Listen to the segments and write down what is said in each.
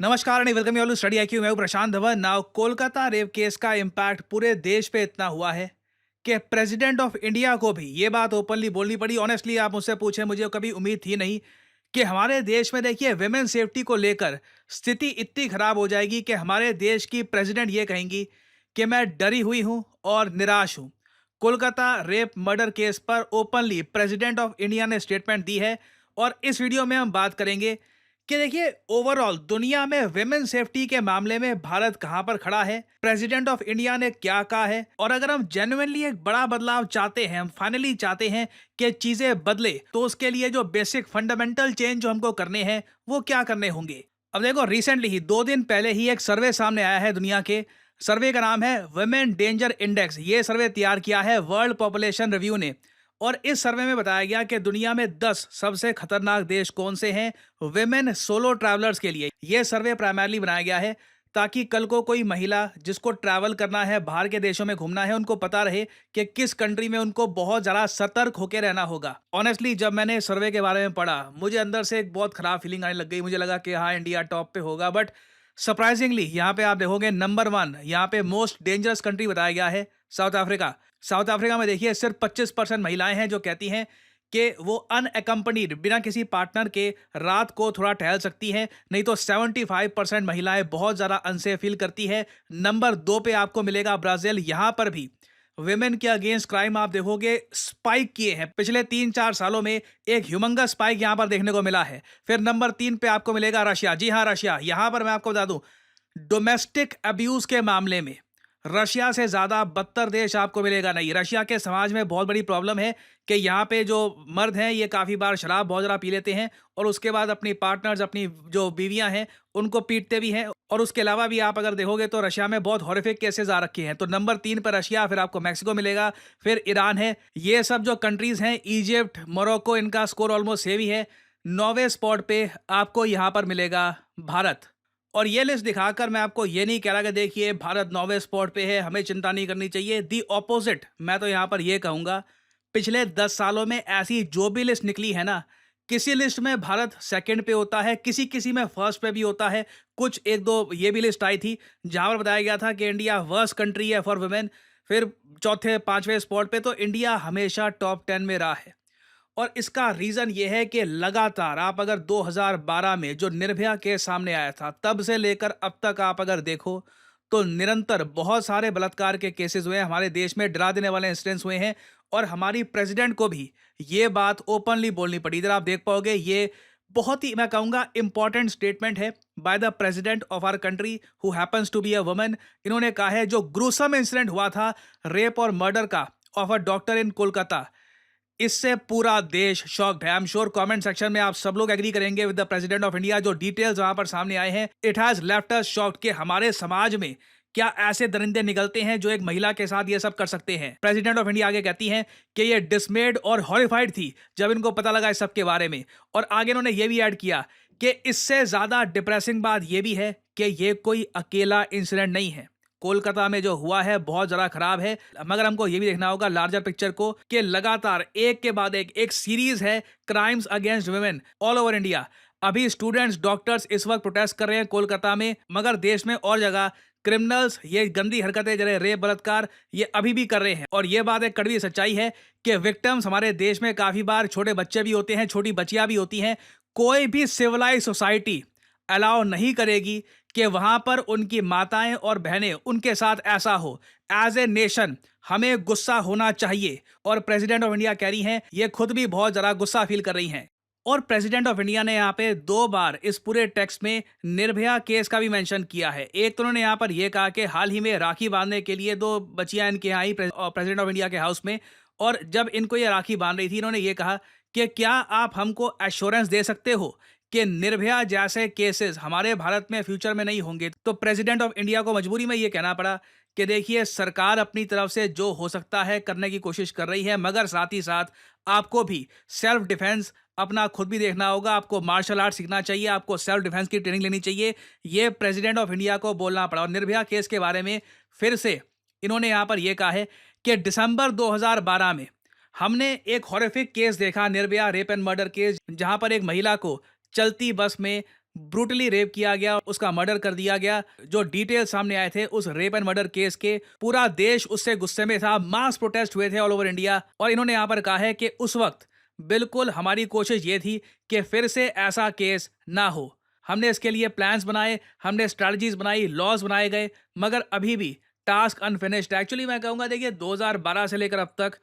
नमस्कार and welcome you all to study IQ. मैं हूं Prashant Dhawan. Now Kolkata rape case का इम्पैक्ट पूरे देश पे इतना हुआ है कि प्रेसिडेंट ऑफ इंडिया को भी ये बात ओपनली बोलनी पड़ी। ऑनेस्टली आप मुझसे पूछे, मुझे कभी उम्मीद थी नहीं कि हमारे देश में देखिए विमेन सेफ्टी को लेकर स्थिति इतनी खराब हो जाएगी कि हमारे देश की प्रेसिडेंट ये कहेंगी कि मैं डरी हुई हूं और निराश हूं। कोलकाता रेप मर्डर केस पर ओपनली प्रेसिडेंट ऑफ इंडिया ने स्टेटमेंट दी है और इस वीडियो में हम बात करेंगे कि देखिए ओवरऑल दुनिया में विमेन सेफ्टी के मामले में भारत कहां पर खड़ा है, प्रेसिडेंट ऑफ इंडिया ने क्या कहा है, और अगर हम जेन्युइनली एक बड़ा बदलाव चाहते हैं, हम फाइनली चाहते हैं कि चीजें बदले, तो उसके लिए जो बेसिक फंडामेंटल चेंज जो हमको करने हैं वो क्या करने होंगे। अब देखो, रिसेंटली ही 2 दिन पहले ही एक सर्वे सामने आया है दुनिया के। सर्वे का नाम है वुमेन डेंजर इंडेक्स। ये सर्वे तैयार किया है वर्ल्ड पॉपुलेशन रिव्यू ने और इस सर्वे में बताया गया कि दुनिया में 10 सबसे खतरनाक देश कौन से हैं विमेन सोलो ट्रैवलर्स के लिए। यह सर्वे प्राइमरली बनाया गया है ताकि कल को कोई महिला जिसको ट्रैवल करना है, बाहर के देशों में घूमना है, उनको पता रहे कि किस कंट्री में उनको बहुत ज़्यादा सतर्क होकर रहना होगा। ऑनेस्टली जब मैंने इस सर्वे के बारे में पढ़ा, मुझे अंदर से एक बहुत खराब फीलिंग आने लग गई। मुझे लगा कि हाँ, इंडिया टॉप पे होगा, बट सरप्राइजिंगली यहाँ पे आप देखोगे नंबर 1 यहाँ पे मोस्ट डेंजरस कंट्री बताया गया है साउथ अफ्रीका। साउथ अफ्रीका में देखिए सिर्फ 25% महिलाएं हैं जो कहती हैं कि वो अनएकम्पनीड बिना किसी पार्टनर के रात को थोड़ा टहल सकती हैं, नहीं तो 75% महिलाएं बहुत ज़्यादा अनसेफ फील करती है। नंबर 2 पे आपको मिलेगा ब्राज़ील। यहाँ पर भी विमेन के अगेंस्ट क्राइम आप देखोगे स्पाइक किए हैं पिछले 3-4 सालों में। एक ह्यूमंगस स्पाइक यहाँ पर देखने को मिला है। फिर नंबर 3 पे आपको मिलेगा रशिया। जी हाँ, रशिया। यहाँ पर मैं आपको बता दूं, डोमेस्टिक अब्यूज के मामले में रशिया से ज़्यादा बदतर देश आपको मिलेगा नहीं। रशिया के समाज में बहुत बड़ी प्रॉब्लम है कि यहाँ पे जो मर्द हैं ये काफ़ी बार शराब बहुत ज़्यादा पी लेते हैं और उसके बाद अपनी पार्टनर्स, अपनी जो बीवियाँ हैं, उनको पीटते भी हैं। और उसके अलावा भी आप अगर देखोगे तो रशिया में बहुत हॉरिफिक केसेस आ रखे हैं। तो नंबर 3 पर रशिया, फिर आपको मैक्सिको मिलेगा, फिर ईरान है। ये सब जो कंट्रीज़ हैं, इजिप्ट, मोरक्को, इनका स्कोर ऑलमोस्ट सेम ही है। 9वें स्पॉट पे आपको यहाँ पर मिलेगा भारत। और ये लिस्ट दिखाकर मैं आपको ये नहीं कह रहा कि देखिए भारत 9वें स्पॉट पे है, हमें चिंता नहीं करनी चाहिए। दी ऑपोजिट, मैं तो यहाँ पर ये कहूँगा, पिछले 10 सालों में ऐसी जो भी लिस्ट निकली है ना, किसी लिस्ट में भारत सेकंड पे होता है, किसी किसी में फर्स्ट पे भी होता है। कुछ एक दो ये भी लिस्ट आई थी जहाँ पर बताया गया था कि इंडिया वर्स्ट कंट्री है फॉर वुमेन। फिर चौथे 5वें स्पॉट पे तो इंडिया हमेशा टॉप 10 में रहा है। और इसका रीज़न ये है कि लगातार आप अगर 2012 में जो निर्भया केस सामने आया था, तब से लेकर अब तक आप अगर देखो तो निरंतर बहुत सारे बलात्कार के केसेस हुए हैं हमारे देश में, डरा देने वाले इंसिडेंट्स हुए हैं। और हमारी प्रेसिडेंट को भी ये बात ओपनली बोलनी पड़ी। इधर आप देख पाओगे, ये बहुत ही मैं कहूँगा इंपॉर्टेंट स्टेटमेंट है by the president of our country who happens to be a woman. इन्होंने कहा है जो ग्रूसम इंसिडेंट हुआ था रेप और मर्डर का ऑफ अ डॉक्टर इन कोलकाता, इससे पूरा देश शॉक्ड है। I am sure comment section में आप सब लोग एग्री करेंगे with the president of India. जो डिटेल्स वहां पर सामने आए हैं, it has left us shocked कि हमारे समाज में क्या ऐसे दरिंदे निकलते हैं जो एक महिला के साथ ये सब कर सकते हैं। प्रेसिडेंट ऑफ इंडिया आगे कहती हैं कि ये डिसमेड और हॉरिफाइड थी जब इनको पता लगा इस सब के बारे में। और आगे इन्होंने ये भी ऐड किया कि इससे ज्यादा डिप्रेसिंग बात ये भी है कि ये कोई अकेला इंसिडेंट नहीं है। कोलकाता में जो हुआ है बहुत ज़्यादा खराब है, मगर हमको ये भी देखना होगा लार्जर पिक्चर को कि लगातार एक के बाद एक सीरीज है crimes against women all over India. अभी स्टूडेंट्स, डॉक्टर्स इस वक्त प्रोटेस्ट कर रहे हैं कोलकाता में, मगर देश में और जगह क्रिमिनल्स ये गंदी हरकतें जैसे रेप, बलात्कार, ये अभी भी कर रहे हैं। और ये बात एक कड़वी सच्चाई है कि विक्टिम्स हमारे देश में काफ़ी बार छोटे बच्चे भी होते हैं, छोटी बच्चियां भी होती हैं। कोई भी सिविलाइज सोसाइटी अलाउ नहीं करेगी कि वहां पर उनकी माताएं और बहनें उनके साथ ऐसा हो। एज ए नेशन हमें गुस्सा होना चाहिए। और प्रेसिडेंट ऑफ इंडिया कह रही हैं, ये खुद भी बहुत ज़रा गुस्सा फील कर रही हैं। और प्रेसिडेंट ऑफ इंडिया ने यहाँ पे 2 बार इस पूरे टेक्स्ट में निर्भया केस का भी मेंशन किया है। एक तो उन्होंने यहाँ पर यह कहा कि हाल ही में राखी बांधने के लिए 2 बच्चियां इनके यहाँ आई प्रेसिडेंट ऑफ इंडिया के हाउस में, और जब इनको ये राखी बांध रही थी, इन्होंने ये कहा कि क्या आप हमको एश्योरेंस दे सकते हो कि निर्भया जैसे केसेस हमारे भारत में फ्यूचर में नहीं होंगे। तो प्रेसिडेंट ऑफ इंडिया को मजबूरी में ये कहना पड़ा कि देखिए सरकार अपनी तरफ से जो हो सकता है करने की कोशिश कर रही है, मगर साथ ही साथ आपको भी सेल्फ डिफेंस अपना खुद भी देखना होगा। आपको मार्शल आर्ट सीखना चाहिए, आपको सेल्फ डिफेंस की ट्रेनिंग लेनी चाहिए। ये प्रेसिडेंट ऑफ इंडिया को बोलना पड़ा। और निर्भया केस के बारे में फिर से इन्होंने यहाँ पर यह कहा है कि दिसंबर 2012 में हमने एक हॉरिफिक केस देखा, Nirbhaya rape and murder case, जहां पर एक महिला को चलती बस में ब्रूटली रेप किया गया, उसका मर्डर कर दिया गया। जो डिटेल सामने आए थे उस रेप एंड मर्डर केस के, पूरा देश उससे गुस्से में था। मास प्रोटेस्ट हुए थे ऑल ओवर इंडिया और इन्होंने यहाँ पर कहा है कि उस वक्त बिल्कुल हमारी कोशिश ये थी कि फिर से ऐसा केस ना हो। हमने इसके लिए प्लान्स बनाए, हमने स्ट्रैटेजीज बनाई, लॉज बनाए गए, मगर अभी भी टास्क अनफिनिश्ड। एक्चुअली मैं कहूँगा देखिए 2012 से लेकर अब तक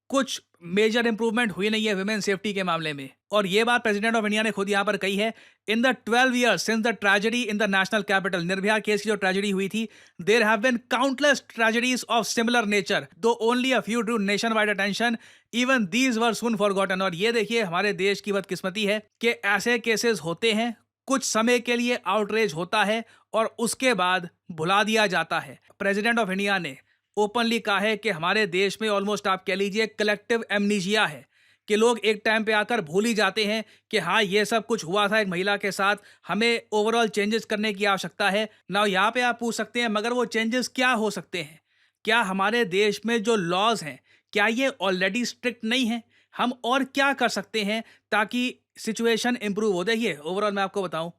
कुछ मेजर इंप्रूवमेंट हुई नहीं है विमेन सेफ्टी के मामले में। और ये बात प्रेसिडेंट ऑफ इंडिया ने खुद यहां पर कही है। In the 12 years since the tragedy in the national capital, Nirbhaya case की जो ट्रेजेडी हुई थी, there have been countless tragedies of similar nature, though only a few drew nationwide attention, even these were soon forgotten. और ये देखिए हमारे देश की बदकिस्मती है कि ऐसे केसेस होते हैं, कुछ समय के लिए आउटरेज होता है और उसके बाद भुला दिया जाता है। प्रेसिडेंट ऑफ इंडिया ने ओपनली कहा है कि हमारे देश में ऑलमोस्ट आप कह लीजिए कलेक्टिव एमनीजिया है, कि लोग एक टाइम पे आकर भूल ही जाते हैं कि हाँ ये सब कुछ हुआ था एक महिला के साथ, हमें ओवरऑल चेंजेस करने की आवश्यकता है ना। यहाँ पे आप पूछ सकते हैं मगर वो चेंजेस क्या हो सकते हैं? क्या हमारे देश में जो लॉज हैं क्या ये ऑलरेडी स्ट्रिक्ट नहीं है? हम और क्या कर सकते हैं ताकि सिचुएशन इंप्रूव हो? देखिए ओवरऑल मैं आपको बताऊं,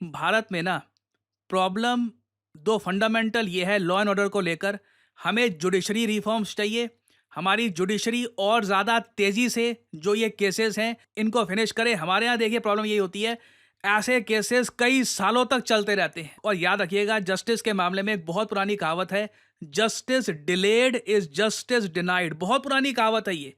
भारत में ना प्रॉब्लम दो फंडामेंटल ये है लॉ एंड ऑर्डर को लेकर। हमें जुडिशरी रिफॉर्म्स चाहिए, हमारी जुडिशरी और ज़्यादा तेज़ी से जो ये केसेस हैं इनको फिनिश करे। हमारे यहाँ देखिए प्रॉब्लम यही होती है, ऐसे केसेस कई सालों तक चलते रहते हैं। और याद रखिएगा जस्टिस के मामले में एक बहुत पुरानी कहावत है, justice delayed is justice denied. बहुत पुरानी कहावत है ये,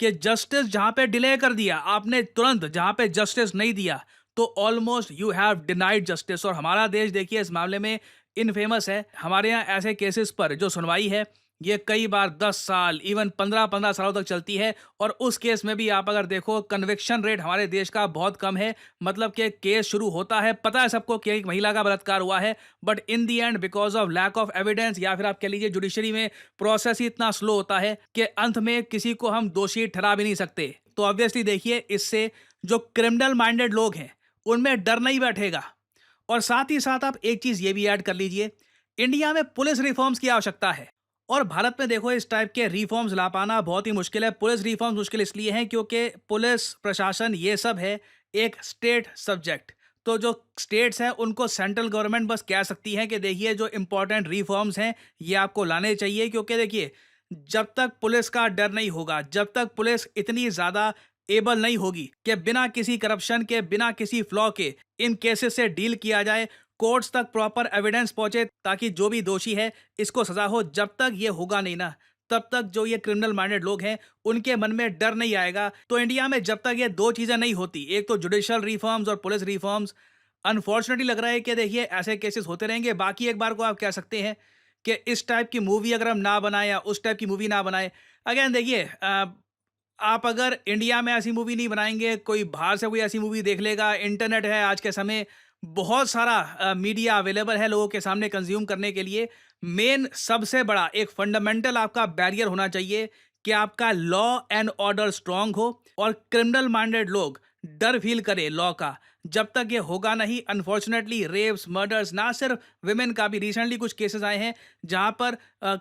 कि जस्टिस जहां पे डिले कर दिया आपने तुरंत, जहां पे जस्टिस नहीं दिया तो almost you have denied justice. और हमारा देश देखिए इस मामले में इनफेमस है। हमारे यहाँ ऐसे केसेस पर जो सुनवाई है ये कई बार 10 साल इवन 15-15 सालों तक चलती है। और उस केस में भी आप अगर देखो कन्विक्शन रेट हमारे देश का बहुत कम है। मतलब कि केस शुरू होता है, पता है सबको कि एक महिला का बलात्कार हुआ है, but in the end because of lack of evidence या फिर आप कह लीजिए जुडिशरी में प्रोसेस ही इतना स्लो होता है कि अंत में किसी को हम दोषी ठहरा भी नहीं सकते। तो ऑब्वियसली देखिए इससे जो क्रिमिनल माइंडेड लोग हैं उनमें डर नहीं बैठेगा। और साथ ही साथ आप एक चीज ये भी ऐड कर लीजिए, इंडिया में पुलिस रिफॉर्म्स की आवश्यकता है। और भारत में देखो इस टाइप के रिफॉर्म्स ला पाना बहुत ही मुश्किल है। पुलिस रिफॉर्म्स मुश्किल इसलिए हैं क्योंकि पुलिस प्रशासन ये सब है एक स्टेट सब्जेक्ट। तो जो स्टेट्स हैं उनको सेंट्रल गवर्नमेंट बस कह सकती है कि देखिए जो इंपॉर्टेंट रिफॉर्म्स हैं ये आपको लाने चाहिए। क्योंकि देखिए जब तक पुलिस का डर नहीं होगा, जब तक पुलिस इतनी ज्यादा एबल नहीं होगी कि बिना किसी करप्शन के, बिना किसी फ्लॉ के इन केसेस से डील किया जाए, कोर्ट्स तक प्रॉपर एविडेंस पहुंचे ताकि जो भी दोषी है इसको सजा हो, जब तक ये होगा नहीं ना तब तक जो ये क्रिमिनल माइंडेड लोग हैं उनके मन में डर नहीं आएगा। तो इंडिया में जब तक ये दो चीजें नहीं होती, एक तो जुडिशियल रिफॉर्म्स और पुलिस रिफॉर्म्स, अनफॉर्चुनेटली लग रहा है कि देखिए ऐसे केसेस होते रहेंगे। बाकी एक बार को आप कह सकते हैं कि इस टाइप की मूवी अगर हम ना बनाए या उस टाइप की मूवी ना बनाए, अगेन देखिए आप अगर इंडिया में ऐसी मूवी नहीं बनाएंगे, कोई बाहर से कोई ऐसी मूवी देख लेगा। इंटरनेट है आज के समय, बहुत सारा मीडिया अवेलेबल है लोगों के सामने कंज्यूम करने के लिए। मेन सबसे बड़ा एक फंडामेंटल आपका बैरियर होना चाहिए कि आपका लॉ एंड ऑर्डर स्ट्रांग हो और क्रिमिनल माइंडेड लोग डर फील करें लॉ का। जब तक ये होगा नहीं, अनफॉर्चुनेटली रेप्स, मर्डर्स, ना सिर्फ विमेन का भी, रिसेंटली कुछ केसेस आए हैं जहां पर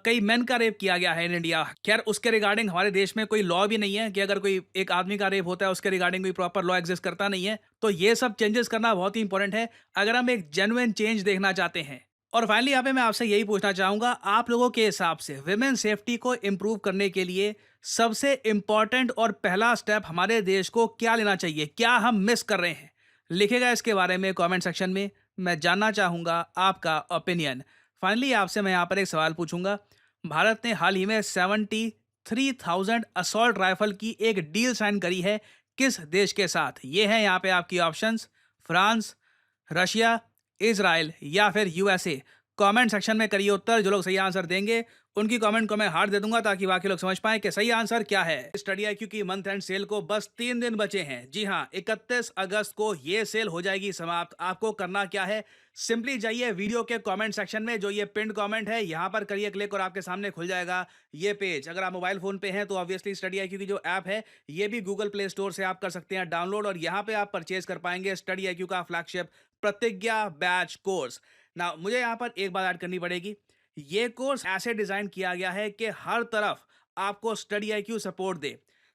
कई मेन का रेप किया गया है इन इंडिया। खैर उसके रिगार्डिंग हमारे देश में कोई लॉ भी नहीं है कि अगर कोई एक आदमी का रेप होता है उसके रिगार्डिंग कोई प्रॉपर लॉ एग्जिस्ट करता नहीं है। तो ये सब चेंजेस करना बहुत ही इंपॉर्टेंट है अगर हम एक जेन्युइन चेंज देखना चाहते हैं। और फाइनली यहाँ पे मैं आपसे यही पूछना चाहूंगा, आप लोगों के हिसाब से विमेन सेफ्टी को इम्प्रूव करने के लिए सबसे इंपॉर्टेंट और पहला स्टेप हमारे देश को क्या लेना चाहिए? क्या हम मिस कर रहे हैं? लिखेगा इसके बारे में कमेंट सेक्शन में, मैं जानना चाहूंगा आपका ओपिनियन। फाइनली आपसे मैं यहाँ पर एक सवाल पूछूंगा, भारत ने हाल ही में 73,000 असॉल्ट राइफल की एक डील साइन करी है, किस देश के साथ? ये है यहाँ पे आपकी ऑप्शंस, फ्रांस, रशिया, इजराइल या फिर यूएसए। कमेंट सेक्शन में करिए उत्तर। जो लोग सही आंसर देंगे उनकी कमेंट को मैं हार्ट दे दूंगा ताकि बाकी लोग समझ पाएं कि सही आंसर क्या है। स्टडी आईक्यू की मंथ एंड सेल को बस 3 दिन बचे हैं। जी हां, 31 अगस्त को ये सेल हो जाएगी समाप्त। आपको करना क्या है, सिंपली जाइए वीडियो के कमेंट सेक्शन में, जो ये पिंड कमेंट है यहां पर करिए क्लिक और आपके सामने खुल जाएगा ये पेज। अगर आप मोबाइल फोन पे हैं तो ऑब्वियसली स्टडी आईक्यू की जो ऐप है ये भी गूगल प्ले स्टोर से आप कर सकते हैं डाउनलोड, और यहाँ पे आप परचेज कर पाएंगे स्टडी आईक्यू का फ्लैगशिप प्रतिज्ञा बैच कोर्स। ना मुझे यहाँ पर एक बात ऐड करनी पड़ेगी, ये कोर्स ऐसे डिजाइन किया गया है कि हर तरफ आपको स्टडी आईक्यू सपोर्ट दे।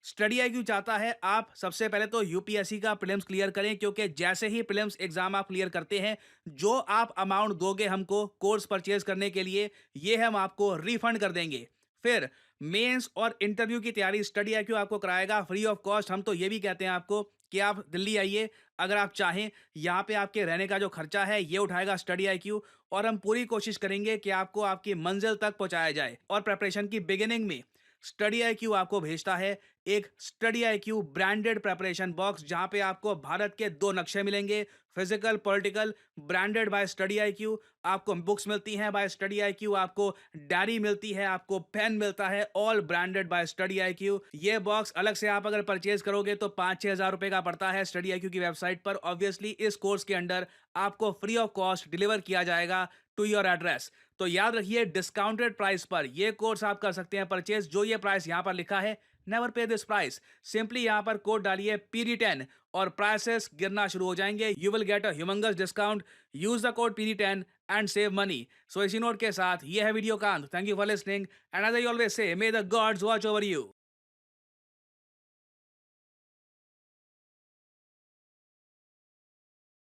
स्टडी आईक्यू चाहता है आप सबसे पहले तो यूपीएससी का प्रीलिम्स क्लियर करें, क्योंकि जैसे ही प्रीलिम्स एग्जाम आप क्लियर करते हैं, जो आप अमाउंट दोगे हमको कोर्स परचेज करने के लिए, ये हम आपको रिफंड कर देंगे। फिर मेंस और इंटरव्यू की तैयारी स्टडी आईक्यू आपको कराएगा फ्री ऑफ कॉस्ट। हम तो ये भी कहते हैं आपको कि आप दिल्ली आइए, अगर आप चाहें यहाँ पे आपके रहने का जो खर्चा है ये उठाएगा स्टडी आईक्यू, और हम पूरी कोशिश करेंगे कि आपको आपकी मंजिल तक पहुंचाया जाए। और प्रेपरेशन की बिगिनिंग में स्टडी आईक्यू आपको भेजता है एक study IQ branded preparation box, जहां पे आपको भारत के 2 नक्शे मिलेंगे, physical political, branded bye study IQ. आपको बुक्स मिलती हैं बाय स्टडी आईक्यू, आपको डायरी मिलती है, आपको पेन मिलता है, all branded bye study IQ. ये बॉक्स अलग से आप अगर परचेज करोगे तो 5-6 हज़ार रुपए का पड़ता है स्टडी आईक्यू की वेबसाइट पर। ऑब्वियसली इस कोर्स के अंडर आपको फ्री ऑफ कॉस्ट डिलीवर किया जाएगा टू योर एड्रेस। तो याद रखिए, डिस्काउंटेड प्राइस पर ये कोर्स आप कर सकते हैं परचेज। जो ये प्राइस यहां पर लिखा है, नेवर पे दिस प्राइस, सिंपली यहां पर कोड डालिए PD10 और प्राइसेस गिरना शुरू हो जाएंगे। You will get a humongous discount. Use the code PD10 and save money. So इसी नोट के साथ ये है वीडियो कांत। Thank you for listening and as I always say, may the gods watch over you.